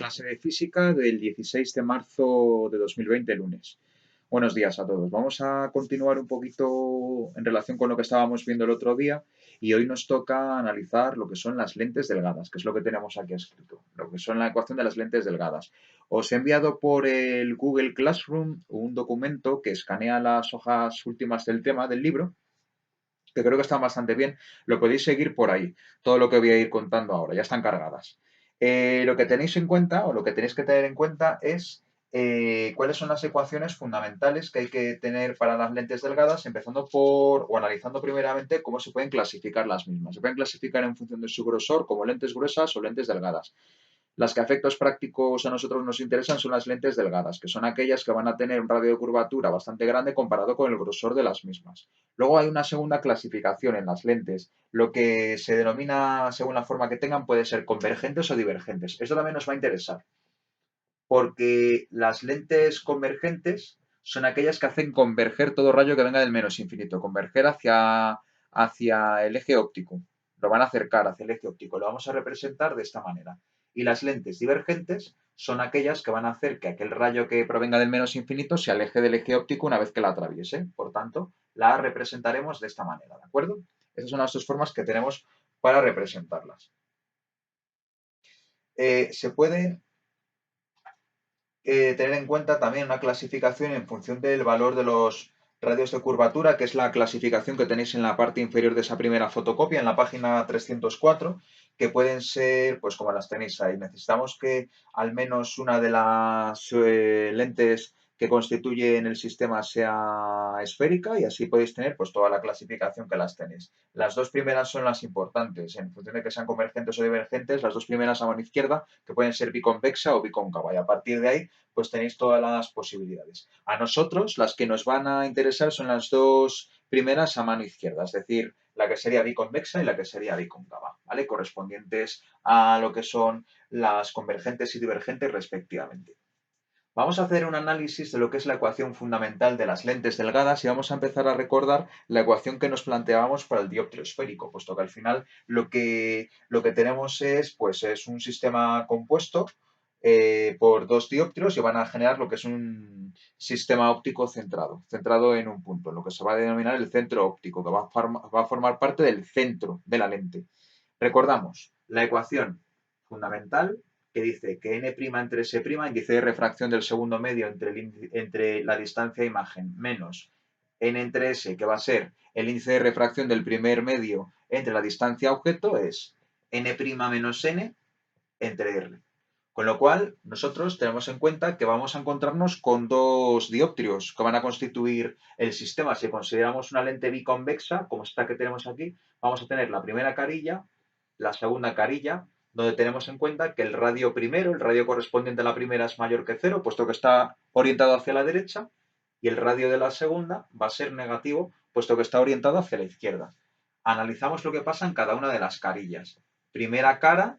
Clase de física del 16 de marzo de 2020, lunes. Buenos días a todos. Vamos a continuar un poquito en relación con lo que estábamos viendo el otro día y hoy nos toca analizar lo que son las lentes delgadas, que es lo que tenemos aquí escrito, lo que son la ecuación de las lentes delgadas. Os he enviado por el Google Classroom un documento que escanea las hojas últimas del tema del libro, que creo que están bastante bien. Lo podéis seguir por ahí, todo lo que voy a ir contando ahora, ya están cargadas. Lo que tenéis en cuenta, o lo que tenéis que tener en cuenta, es cuáles son las ecuaciones fundamentales que hay que tener para las lentes delgadas, empezando por, o analizando primeramente cómo se pueden clasificar las mismas. Se pueden clasificar en función de su grosor como lentes gruesas o lentes delgadas. Las que a efectos prácticos a nosotros nos interesan son las lentes delgadas, que son aquellas que van a tener un radio de curvatura bastante grande comparado con el grosor de las mismas. Luego hay una segunda clasificación en las lentes. Lo que se denomina, según la forma que tengan, puede ser convergentes o divergentes. Esto también nos va a interesar, porque las lentes convergentes son aquellas que hacen converger todo rayo que venga del menos infinito, converger hacia el eje óptico. Lo van a acercar hacia el eje óptico. Lo vamos a representar de esta manera. Y las lentes divergentes son aquellas que van a hacer que aquel rayo que provenga del menos infinito se aleje del eje óptico una vez que la atraviese. Por tanto, la representaremos de esta manera, ¿de acuerdo? Esas son las dos formas que tenemos para representarlas. Se puede tener en cuenta también una clasificación en función del valor de los radios de curvatura, que es la clasificación que tenéis en la parte inferior de esa primera fotocopia, en la página 304, que pueden ser, pues como las tenéis ahí. Necesitamos que al menos una de las lentes que constituyen el sistema sea esférica y así podéis tener pues toda la clasificación que las tenéis. Las dos primeras son las importantes, en función de que sean convergentes o divergentes, las dos primeras a mano izquierda, que pueden ser biconvexa o bicóncava, y a partir de ahí pues tenéis todas las posibilidades. A nosotros, las que nos van a interesar son las dos primeras a mano izquierda, es decir, la que sería biconvexa y la que sería bicóncava, ¿vale? Correspondientes a lo que son las convergentes y divergentes respectivamente. Vamos a hacer un análisis de lo que es la ecuación fundamental de las lentes delgadas y vamos a empezar a recordar la ecuación que nos planteábamos para el dióptero esférico, puesto que al final lo que tenemos es, pues, es un sistema compuesto por dos diópteros y van a generar lo que es un sistema óptico centrado en un punto, lo que se va a denominar el centro óptico, que va a formar parte del centro de la lente. Recordamos, la ecuación fundamental que dice que n' entre s', índice de refracción del segundo medio entre la distancia imagen, menos n entre s, que va a ser el índice de refracción del primer medio entre la distancia objeto, es n' menos n entre r. Con lo cual, nosotros tenemos en cuenta que vamos a encontrarnos con dos dióptrios que van a constituir el sistema. Si consideramos una lente biconvexa, como esta que tenemos aquí, vamos a tener la primera carilla, la segunda carilla, donde tenemos en cuenta que el radio primero, el radio correspondiente a la primera es mayor que cero, puesto que está orientado hacia la derecha, y el radio de la segunda va a ser negativo, puesto que está orientado hacia la izquierda. Analizamos lo que pasa en cada una de las carillas. Primera cara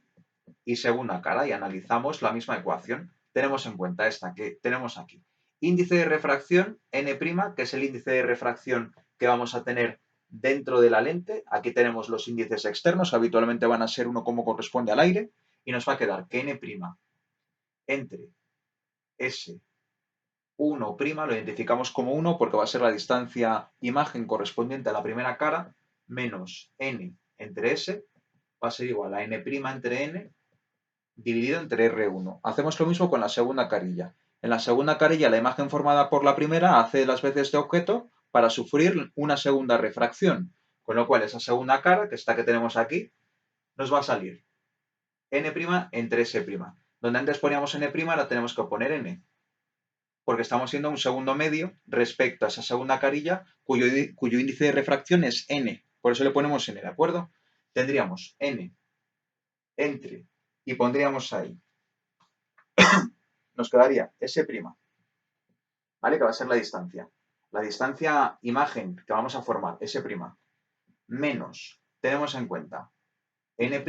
y segunda cara, y analizamos la misma ecuación. Tenemos en cuenta esta que tenemos aquí. Índice de refracción, n', que es el índice de refracción que vamos a tener dentro de la lente. Aquí tenemos los índices externos, que habitualmente van a ser uno como corresponde al aire, y nos va a quedar que n' entre S1', lo identificamos como 1 porque va a ser la distancia imagen correspondiente a la primera cara, menos n entre S, va a ser igual a n' entre n dividido entre R1. Hacemos lo mismo con la segunda carilla. En la segunda carilla, la imagen formada por la primera hace las veces de objeto para sufrir una segunda refracción. Con lo cual, esa segunda cara, que esta que tenemos aquí, nos va a salir n' entre S'. Donde antes poníamos n', ahora tenemos que poner n. Porque estamos siendo un segundo medio respecto a esa segunda carilla cuyo índice de refracción es n. Por eso le ponemos n, ¿de acuerdo? Tendríamos n entre, y pondríamos ahí, nos quedaría S', ¿vale? Que va a ser la distancia. La distancia imagen que vamos a formar, S', menos, tenemos en cuenta, n'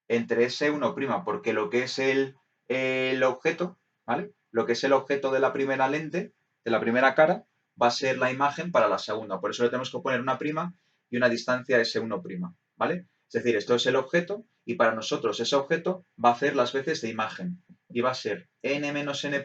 entre S1', porque lo que es el objeto, ¿vale? Lo que es el objeto de la primera lente, de la primera cara, va a ser la imagen para la segunda. Por eso le tenemos que poner una prima y una distancia S1', ¿vale? Es decir, esto es el objeto y para nosotros ese objeto va a hacer las veces de imagen y va a ser n menos n'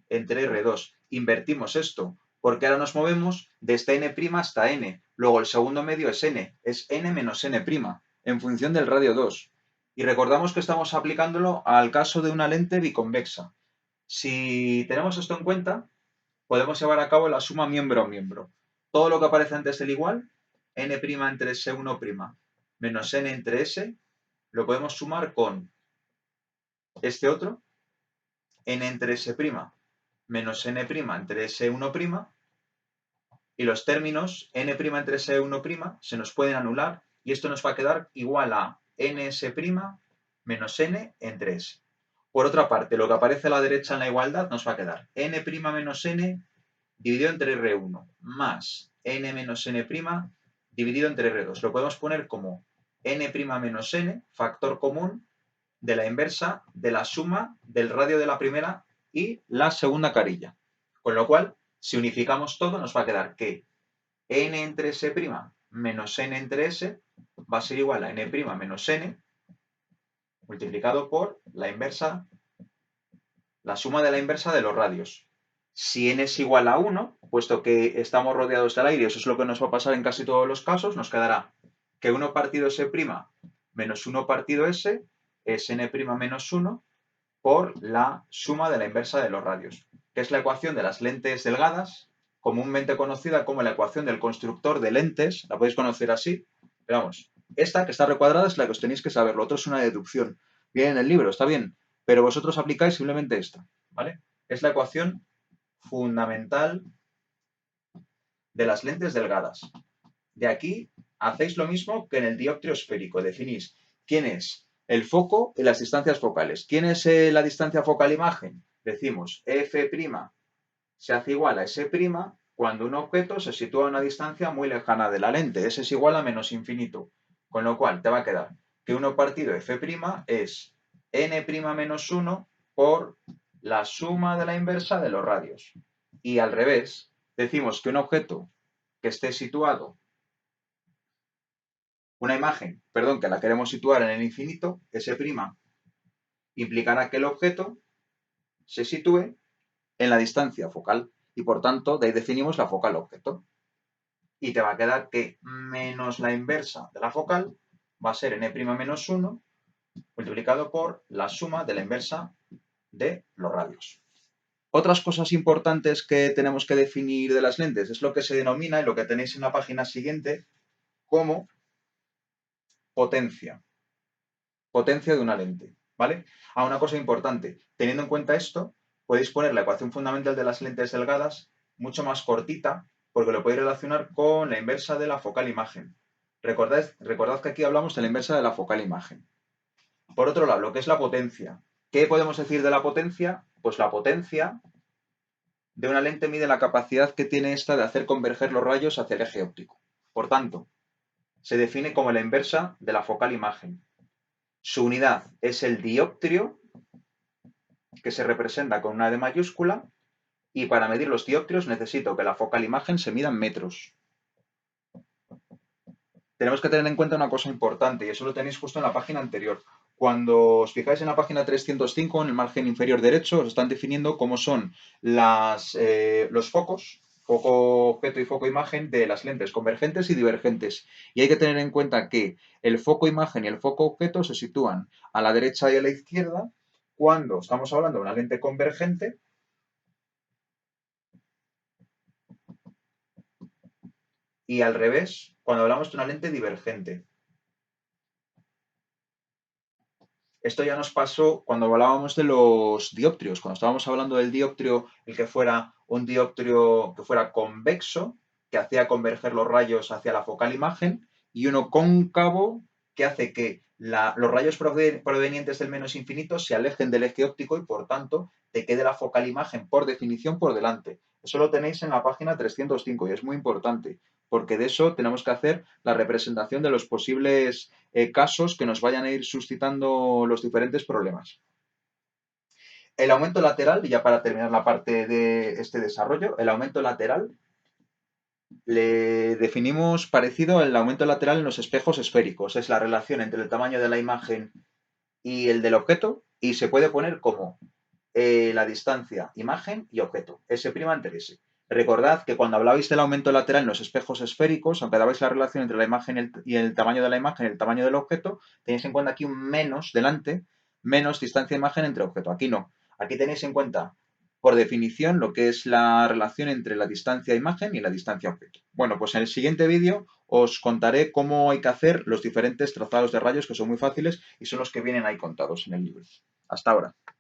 entre R2. Invertimos esto porque ahora nos movemos desde n' hasta n. Luego el segundo medio es n menos n' en función del radio 2. Y recordamos que estamos aplicándolo al caso de una lente biconvexa. Si tenemos esto en cuenta, podemos llevar a cabo la suma miembro a miembro. Todo lo que aparece antes del igual, n' entre S1' menos n entre S, lo podemos sumar con este otro, n entre S' menos n' entre S1', y los términos n' entre S1' se nos pueden anular y esto nos va a quedar igual a ns' menos n entre S. Por otra parte, lo que aparece a la derecha en la igualdad nos va a quedar n' menos n dividido entre R1 más n menos n' dividido entre R2. Lo podemos poner como n' menos n, factor común de la inversa de la suma del radio de la primera y la segunda carilla. Con lo cual, si unificamos todo, nos va a quedar que n entre S' menos n entre S va a ser igual a n' menos n multiplicado por la inversa, la suma de la inversa de los radios. Si n es igual a 1, puesto que estamos rodeados del aire, eso es lo que nos va a pasar en casi todos los casos, nos quedará que 1 partido S' menos 1 partido S es n' menos 1 por la suma de la inversa de los radios, que es la ecuación de las lentes delgadas, comúnmente conocida como la ecuación del constructor de lentes, la podéis conocer así, pero vamos, esta que está recuadrada es la que os tenéis que saber, lo otro es una deducción. Viene en el libro, está bien, pero vosotros aplicáis simplemente esta, ¿vale? Es la ecuación fundamental de las lentes delgadas. De aquí hacéis lo mismo que en el dioptrio esférico. Definís quién es el foco y las distancias focales. ¿Quién es la distancia focal-imagen? Decimos F' se hace igual a S' cuando un objeto se sitúa a una distancia muy lejana de la lente. S es igual a menos infinito. Con lo cual te va a quedar que 1 partido F' es n' menos 1 por la suma de la inversa de los radios. Y al revés, decimos que un objeto que esté situado, una imagen, perdón, que la queremos situar en el infinito, S', implicará que el objeto se sitúe en la distancia focal y por tanto de ahí definimos la focal objeto. Y te va a quedar que menos la inversa de la focal va a ser n' menos 1 multiplicado por la suma de la inversa de los radios. Otras cosas importantes que tenemos que definir de las lentes es lo que se denomina, y lo que tenéis en la página siguiente, como potencia. Potencia de una lente, ¿vale? Una cosa importante, teniendo en cuenta esto, podéis poner la ecuación fundamental de las lentes delgadas mucho más cortita, porque lo podéis relacionar con la inversa de la focal imagen. Recordad que aquí hablamos de la inversa de la focal imagen. Por otro lado, lo que es la potencia. ¿Qué podemos decir de la potencia? Pues la potencia de una lente mide la capacidad que tiene esta de hacer converger los rayos hacia el eje óptico. Por tanto, se define como la inversa de la focal imagen. Su unidad es el dioptrio, que se representa con una D mayúscula, y para medir los dioptrios necesito que la focal imagen se mida en metros. Tenemos que tener en cuenta una cosa importante, y eso lo tenéis justo en la página anterior. Cuando os fijáis en la página 305, en el margen inferior derecho, os están definiendo cómo son los focos, foco objeto y foco imagen de las lentes convergentes y divergentes. Y hay que tener en cuenta que el foco imagen y el foco objeto se sitúan a la derecha y a la izquierda cuando estamos hablando de una lente convergente y al revés cuando hablamos de una lente divergente. Esto ya nos pasó cuando hablábamos de los dioptrios, cuando estábamos hablando del dioptrio, el que fuera un dioptrio que fuera convexo, que hacía converger los rayos hacia la focal imagen, y uno cóncavo, que hace que los rayos provenientes del menos infinito se alejen del eje óptico y por tanto te quede la focal imagen por definición por delante. Eso lo tenéis en la página 305 y es muy importante, porque de eso tenemos que hacer la representación de los posibles casos que nos vayan a ir suscitando los diferentes problemas. El aumento lateral, y ya para terminar la parte de este desarrollo, el aumento lateral Le definimos parecido al aumento lateral en los espejos esféricos. Es la relación entre el tamaño de la imagen y el del objeto y se puede poner como la distancia imagen y objeto, S' entre S. Recordad que cuando hablabais del aumento lateral en los espejos esféricos, aunque dabais la relación entre la imagen y el tamaño de la imagen y el tamaño del objeto, tenéis en cuenta aquí un menos delante, menos distancia imagen entre objeto. Aquí no. Aquí tenéis en cuenta, por definición, lo que es la relación entre la distancia imagen y la distancia objeto. Bueno, pues en el siguiente vídeo os contaré cómo hay que hacer los diferentes trazados de rayos, que son muy fáciles y son los que vienen ahí contados en el libro. Hasta ahora.